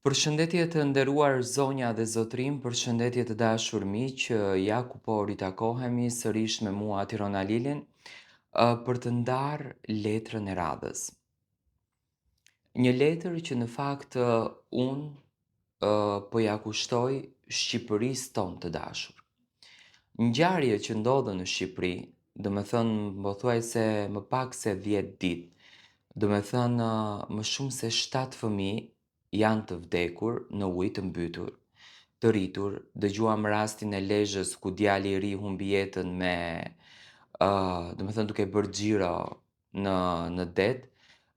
Përshëndetje të nderuar zonja dhe zotrim, përshëndetje të dashur miq, ja ku po ritakohemi sërish me mua Tirona Lilin, për të ndarë letrën e radhës. Një letër që në fakt unë po ja kushtoj Shqipërisë tonë të dashur. Ngjarjet që ndodhen në Shqipëri, domethënë pothuajse më pak se 10 ditë, domethënë më shumë se 7 fëmijë janë të vdekur në ujë të mbytur, të rritur. Dëgjuam rastin e Lezhës ku djali i ri humbi jetën me, domethënë duke bërë xhiro në det.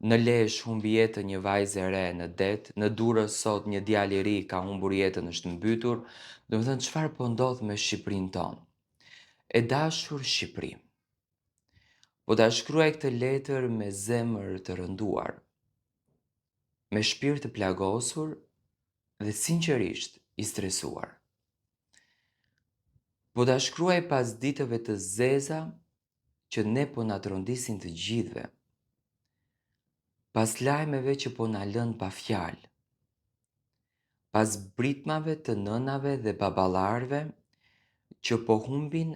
Në Lezhë humbi jetën një vajzë e re në det. Në Durrës sot një djalë i ri ka humbur jetën, është mbytur. Domethënë çfarë po ndodh me Shqipërinë tonë? E dashur Shqipëri, po ta shkruaj këtë letër me zemër të rënduar, me shpirt të plagosur dhe sinqerisht i stresuar. Po ta shkruaj pas ditëve të zeza që ne po na trondisin të gjithëve, pas lajmeve që po na lën pa fjalë, pas britmave të nënave dhe baballarëve që po humbin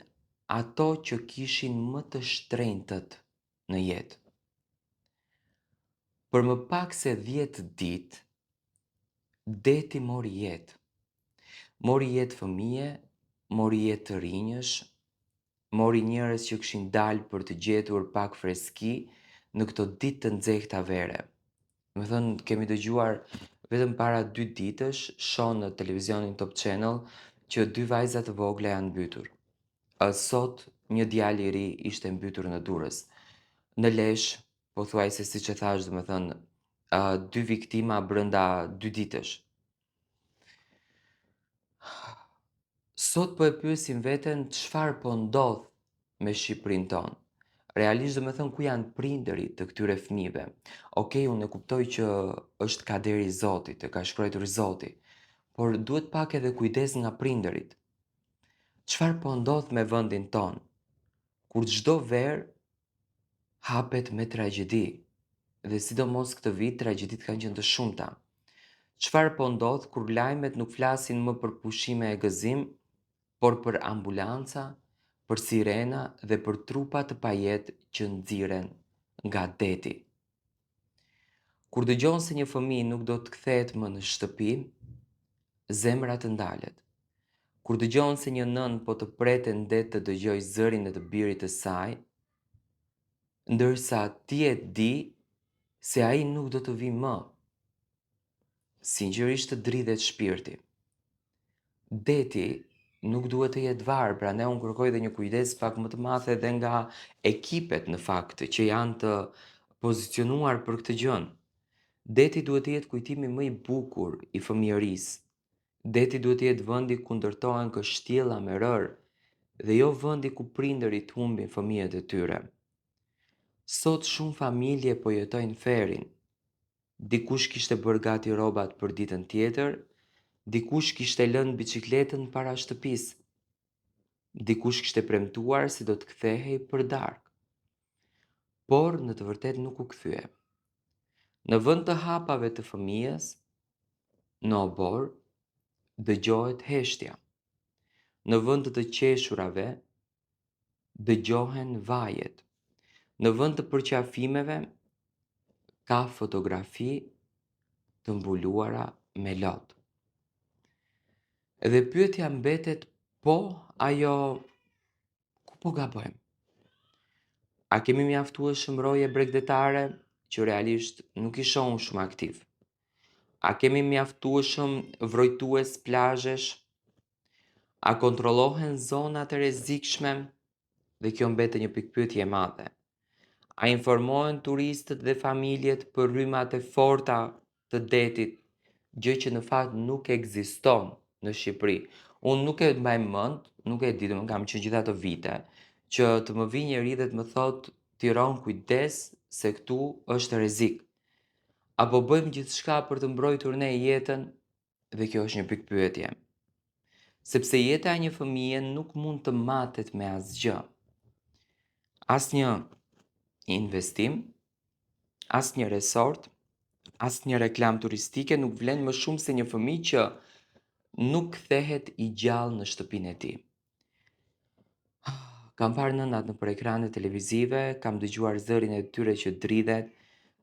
ato që kishin më të shtrenjtët në jetë. Për më pak se 10 ditë, deti mori jetë. Mori jetë fëmije, mori jetë të rinjësh, mori njerëz që kishin dalë për të gjetur pak freski në këto ditë të nxehta vere. Domethënë kemi dëgjuar vetëm para 2 ditësh, shoh në televizionin Top Channel që 2 vajza të vogla janë mbytur. Sot një djalë i ri ishte mbytur në Durrës. Në Lezhë, pothuajse siç e thash domethënë, 2 viktima brenda 2 ditësh. Sot po e pyesim veten çfarë po ndodh me Shqipërinë tonë. Realisht domethënë ku janë prindërit të këtyre fëmijëve? Okej, unë e kuptoj që është kaderi i Zotit, e ka shkruar Zoti, por duhet pak edhe kujdes nga prindërit. Çfarë po ndodh me vendin tonë? Kur çdo verë hapet me tragjedi, dhe sidomos këtë vit tragjeditë kanë qenë të shumta. Çfarë po ndodh kur lajmet nuk flasin më për pushime e gëzim, por për ambulanca, për sirena dhe për trupa të pajetë që nxiren nga deti. Kur dëgjon se një fëmijë nuk do të kthehet më në shtëpi, zemra të ndalet. Kur dëgjon se një nën po të prete ndet të dëgjoj zërin e të birit të saj, ndërsa ti e di se ai nuk do të vi më. Sinqerisht të dridhet shpirti. Deti nuk duhet të jetë varë, prandaj unë kërkoj dhe një kujdes pak më të madh edhe nga ekipet në fakt që janë të pozicionuar për këtë gjën. Deti duhet të jetë kujtimi më i bukur i fëmijërisë. Deti duhet të jetë vendi ku ndërtohen kështjella me rër dhe jo vendi ku prindërit humbin fëmijët e tyre. Sot shumë familje po jetojnë ferin. Dikush kishte bërë gati rrobat për ditën tjetër, dikush kishte lënë biçikletën para shtëpisë, dikush kishte premtuar se do të kthehej për darkë, por në të vërtetë nuk u kthye. Në vend të hapave të fëmijës, në obor dëgjohet heshtja. Në vend të qeshurave dëgjohen vajet. Në vend të përqafimeve ka fotografi të mbuluara me lot. Edhe pyetja mbetet, po ajo ku po gabojmë? A kemi mjaftueshëm roje bregdetare që realisht nuk i shohun shumë aktiv? A kemi mjaftueshëm vrojtues plazhesh? A kontrollohen zonat e rrezikshme? Dhe kjo mbetet një pikpyetje e madhe. A informohen turistët dhe familjet për rrymat e forta të detit, gjë që në fakt nuk ekziston në Shqipëri. Unë nuk e mbaj mend, nuk e di, domethënë kam qenë gjithë ato vite, që të më vi njëri dhe të më thotë Tiron kujdes se këtu është rrezik. Apo bëjmë gjithçka për të mbrojtur ne jetën? Dhe kjo është një pikpyetje. Sepse jeta e një fëmije nuk mund të matet me asgjë. Asnjë investim, asnjë resort, asnjë reklam turistike nuk vlen më shumë se një fëmijë që nuk kthehet i gjallë në shtëpinë e tij. Kam parë nënat nëpër ekrane televizive, kam dëgjuar zërin e tyre që dridhet,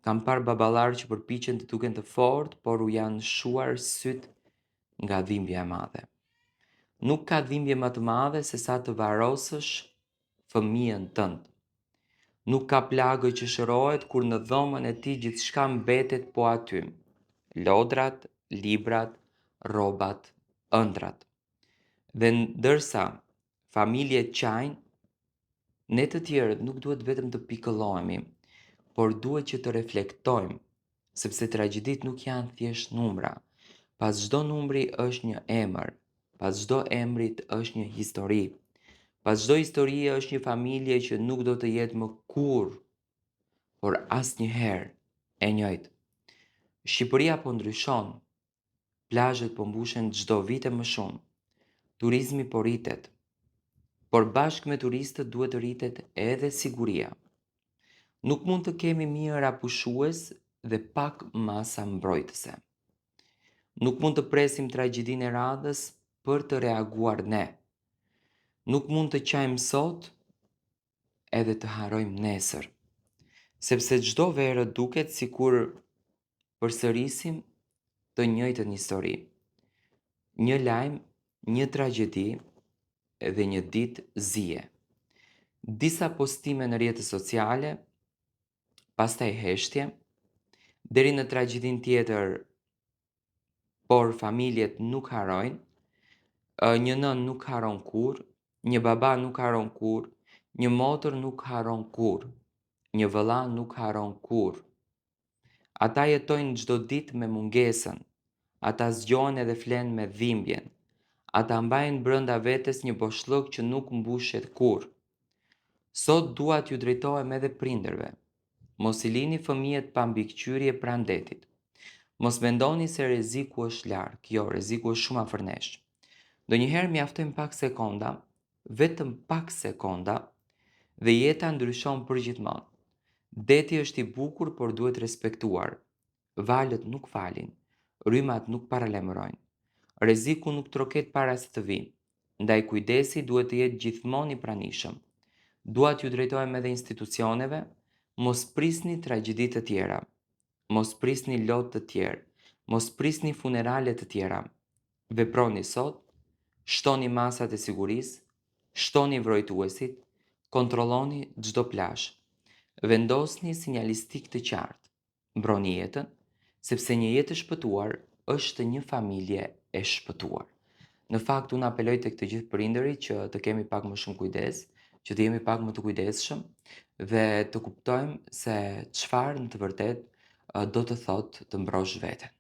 kam parë baballarë që përpiqen të duken të fortë, por u janë shuar syt nga dhimbja e madhe. Nuk ka dhimbje më të madhe se sa të varrosësh fëmijën tënd. Nuk ka plagë që shërohet kur në dhomën e tij gjithçka mbetet po aty. Lodrat, librat, rrobat, ëndrat. Dhe ndërsa familjet qajnë, ne të tjerët nuk duhet vetëm të pikëllohemi, por duhet që të reflektojmë, sepse tragjeditë nuk janë thjesht numra. Pas çdo numri është një emër, pas çdo emrit është një histori. Pas çdo historie është një familje që nuk do të jetë më kurrë, por asnjëherë e njëjtë. Shqipëria po ndryshon, plazhet po mbushen çdo vit e më shumë, turizmi po rritet, por bashkë me turistët duhet të rritet edhe siguria. Nuk mund të kemi mijëra pushues dhe pak masa mbrojtëse. Nuk mund të presim tragjedinë e radhës për të reaguar ne. Nuk mund të qajmë sot edhe të harrojmë nesër, sepse çdo verë duket sikur përsërisim të njëjtën histori. Një lajm, një tragjedi dhe një ditë zije. Disa postime në rrjetet sociale, pastaj heshtje, deri në tragjedinë tjetër, por familjet nuk harrojnë, një nën nuk harron kurrë, një baba nuk harron kurrë, një motër nuk harron kurrë, një vëlla nuk harron kurrë. Ata jetojnë çdo ditë me mungesën, ata zgjohen edhe flen me dhimbjen, ata mbajnë brenda vetes një boshllëk që nuk mbushet kurrë. Sot dua t'ju drejtohem edhe prindërve. Mos i lini fëmijët pa mbikëqyrje pranë detit. Mos mendoni se rreziku është larg, jo, rreziku është shumë afër nesh. Ndonjëherë mjaftojnë pak sekonda, vetëm pak sekonda, dhe jeta ndryshon përgjithmonë. Deti është i bukur, por duhet respektuar. Valët nuk falin, rrymat nuk paralajmërojnë. Rreziku nuk troket para se të vijë. Ndaj kujdesi duhet të jetë gjithmonë i pranishëm. Dua t'ju drejtohem edhe institucioneve, mos prisni tragjedi të tjera. Mos prisni lot të tjerë, mos prisni funerale të tjera. Veproni sot, shtoni masat e sigurisë, shtoni mbrojtuesit, kontrolloni çdo plazh. Vendosni sinjalistik të qartë. Mbroni jetën, sepse një jetë e shpëtuar është një familje e shpëtuar. Në fakt, unë apeloj tek të gjithë prindërit që të kemi pak më shumë kujdes, që të jemi pak më të kujdesshëm dhe të kuptojmë se çfarë në të vërtetë do të thotë të mbrosh veten.